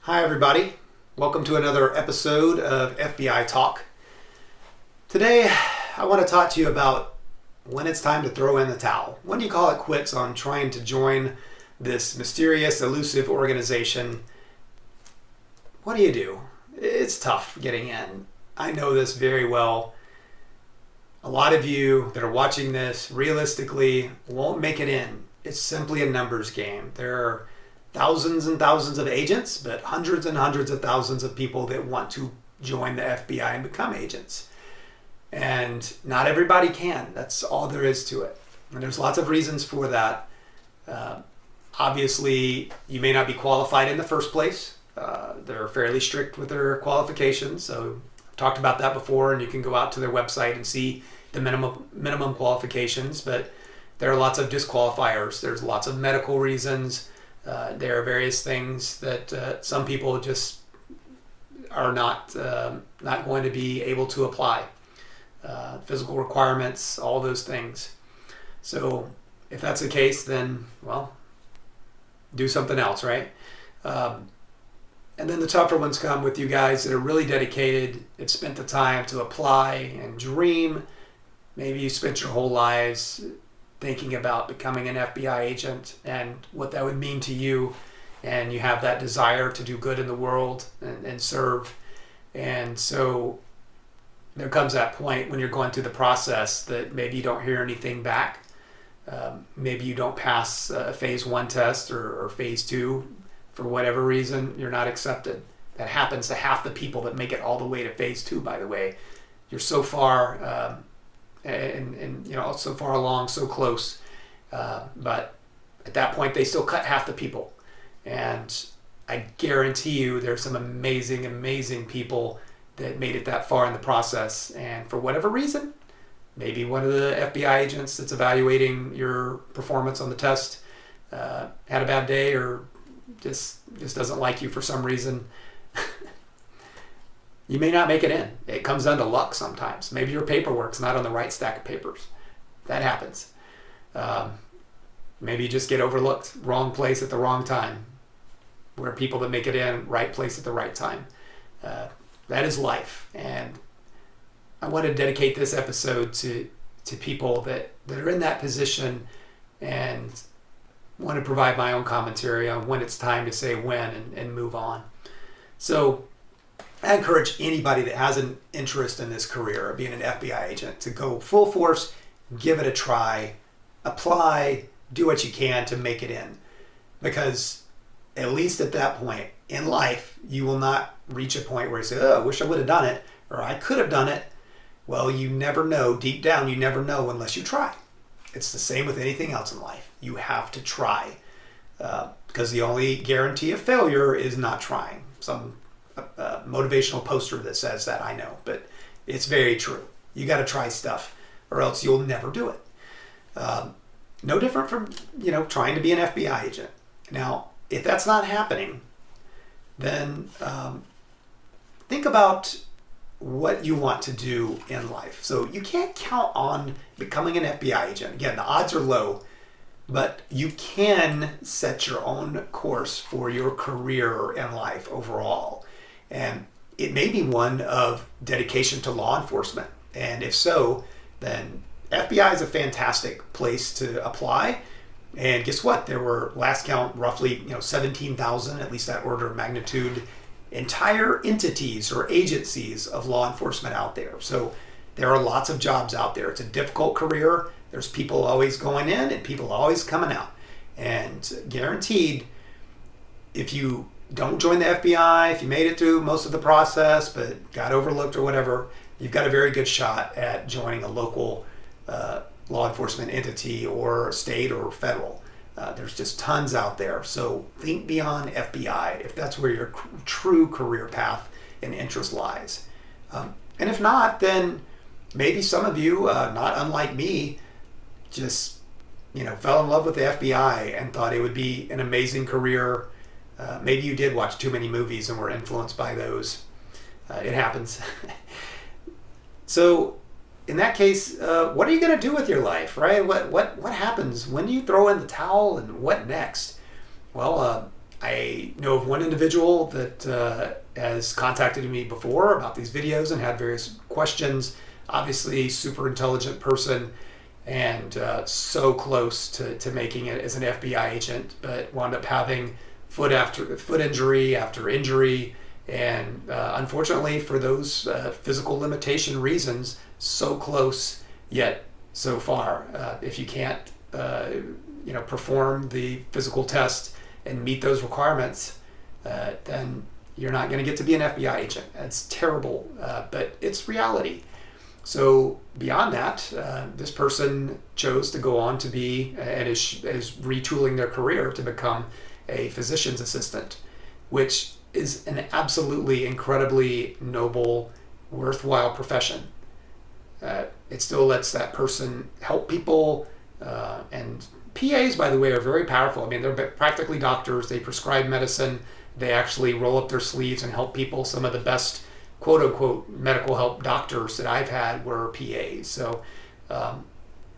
Hi everybody, welcome to another episode of FBI Talk. Today I want to talk to you about when it's time to throw in the towel. When do you call it quits on trying to join this mysterious, elusive organization? What do? It's tough getting in. I know this very well. A lot of you that are watching this realistically won't make it in. It's simply a numbers game. There are thousands and thousands of agents, but hundreds and hundreds of thousands of people that want to join the FBI and become agents. And not everybody can. That's all there is to it. And there's lots of reasons for that. Obviously, you may not be qualified in the first place. They're fairly strict with their qualifications. So I've talked about that before, and you can go out to their website and see the minimum qualifications. But there are lots of disqualifiers. There's lots of medical reasons. There are various things that some people just are not going to be able to apply. Physical requirements, all those things. So if that's the case, then, well, do something else, right? And then the tougher ones come with you guys that are really dedicated, have spent the time to apply and dream. Maybe you spent your whole lives thinking about becoming an FBI agent and what that would mean to you, and you have that desire to do good in the world and serve. And so there comes that point when you're going through the process that maybe you don't hear anything back. Maybe you don't pass a phase 1 test or phase 2 for whatever reason. You're not accepted. That happens to half the people that make it all the way to phase 2, by the way. You're so far and so far along, so close, but at that point they still cut half the people. And I guarantee you there's some amazing people that made it that far in the process, and for whatever reason, maybe one of the FBI agents that's evaluating your performance on the test had a bad day, or just doesn't like you for some reason. You may not make it in. It comes down to luck sometimes. Maybe your paperwork's not on the right stack of papers. That happens. Maybe you just get overlooked. Wrong place at the wrong time. Where people that make it in, right place at the right time. That is life. And I want to dedicate this episode to people that are in that position and want to provide my own commentary on when it's time to say when and move on. So I encourage anybody that has an interest in this career of being an FBI agent to go full force, give it a try, apply, do what you can to make it in. Because at least at that point in life, you will not reach a point where you say, oh, I wish I would have done it, or I could have done it. Well, you never know. Deep down, you never know unless you try. It's the same with anything else in life. You have to try. Because the only guarantee of failure is not trying. Some motivational poster that says that, I know, but it's very true. You got to try stuff or else you'll never do it. No different from trying to be an FBI agent. Now, if that's not happening, then think about what you want to do in life. So you can't count on becoming an FBI agent. Again, the odds are low, but you can set your own course for your career in life overall. And it may be one of dedication to law enforcement. And if so, then FBI is a fantastic place to apply. And guess what? There were, last count, roughly 17,000, at least that order of magnitude, entire entities or agencies of law enforcement out there. So there are lots of jobs out there. It's a difficult career. There's people always going in and people always coming out. And guaranteed, if you don't join the FBI, if you made it through most of the process but got overlooked or whatever, you've got a very good shot at joining a local law enforcement entity or state or federal. There's just tons out there. So think beyond FBI if that's where your true career path and interest lies. And if not, then maybe some of you, not unlike me, just fell in love with the FBI and thought it would be an amazing career. Maybe you did watch too many movies and were influenced by those. It happens. So in that case, what are you going to do with your life, right? What happens? When do you throw in the towel and what next? Well, I know of one individual that has contacted me before about these videos and had various questions. Obviously, super intelligent person, and so close to making it as an FBI agent, but wound up having foot injury after injury, and unfortunately for those physical limitation reasons, so close yet so far. If you can't perform the physical test and meet those requirements, then you're not going to get to be an FBI agent. That's terrible, but it's reality. So beyond that, this person chose to go on to be, and is retooling their career to become a physician's assistant, which is an absolutely incredibly noble, worthwhile profession. It still lets that person help people, and PAs, by the way, are very powerful. I mean, they're practically doctors. They prescribe medicine. They actually roll up their sleeves and help people. Some of the best quote-unquote medical help doctors that I've had were PAs. So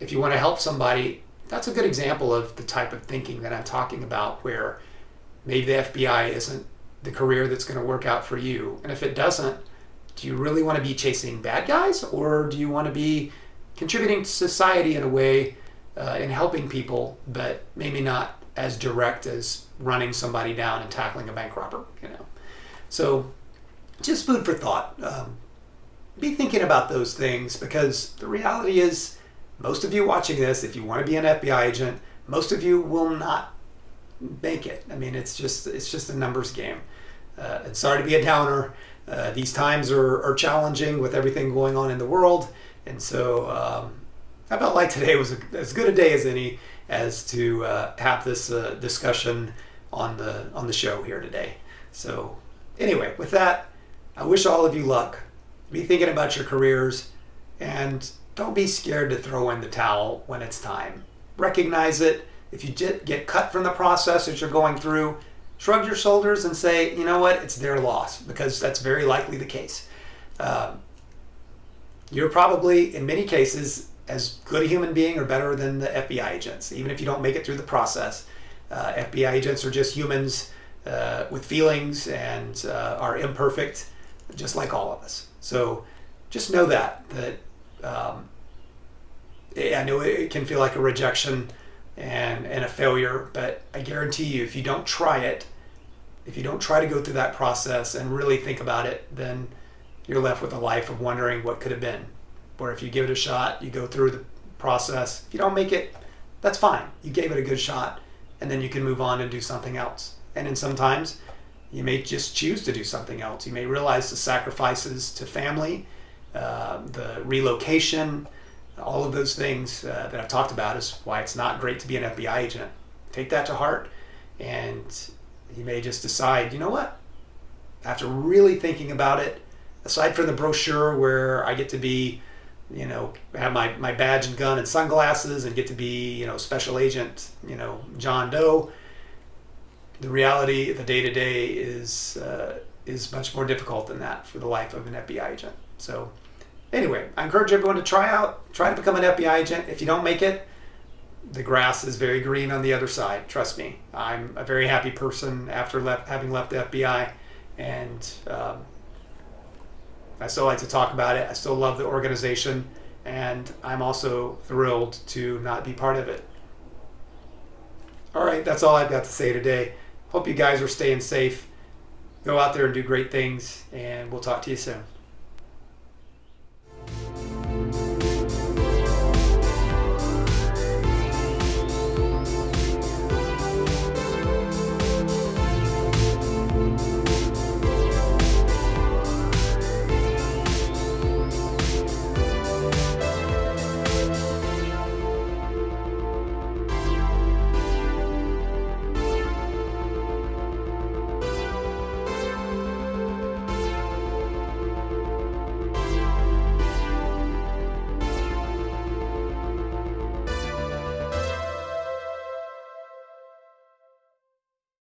if you want to help somebody, that's a good example of the type of thinking that I'm talking about, where maybe the FBI isn't the career that's going to work out for you. And if it doesn't, do you really want to be chasing bad guys, or do you want to be contributing to society in a way, in helping people, but maybe not as direct as running somebody down and tackling a bank robber, So just food for thought. Be thinking about those things, because the reality is, most of you watching this, if you want to be an FBI agent, most of you will not make it. I mean, it's just a numbers game. And sorry to be a downer. These times are challenging with everything going on in the world, and so I felt like today was as good a day as any as to have this discussion on the show here today. So anyway, with that, I wish all of you luck. Be thinking about your careers, and don't be scared to throw in the towel when it's time. Recognize it. If you get cut from the process that you're going through, shrug your shoulders and say, you know what, it's their loss, because that's very likely the case. You're probably, in many cases, as good a human being or better than the FBI agents, even if you don't make it through the process. FBI agents are just humans with feelings and are imperfect, just like all of us. So just know that I know it can feel like a rejection and a failure, but I guarantee you, if you don't try it, if you don't try to go through that process and really think about it, then you're left with a life of wondering what could have been. Or if you give it a shot, you go through the process. If you don't make it, that's fine. You gave it a good shot, and then you can move on and do something else. And then sometimes you may just choose to do something else. You may realize the sacrifices to family, the relocation, all of those things that I've talked about is why it's not great to be an FBI agent. Take that to heart, and you may just decide, you know what? After really thinking about it, aside from the brochure where I get to be, have my badge and gun and sunglasses and get to be, special agent, John Doe, the reality, the day-to-day is much more difficult than that for the life of an FBI agent. So anyway, I encourage everyone to try to become an FBI agent. If you don't make it, the grass is very green on the other side. Trust me. I'm a very happy person after having left the FBI, and I still like to talk about it. I still love the organization, and I'm also thrilled to not be part of it. All right, that's all I've got to say today. Hope you guys are staying safe. Go out there and do great things, and we'll talk to you soon.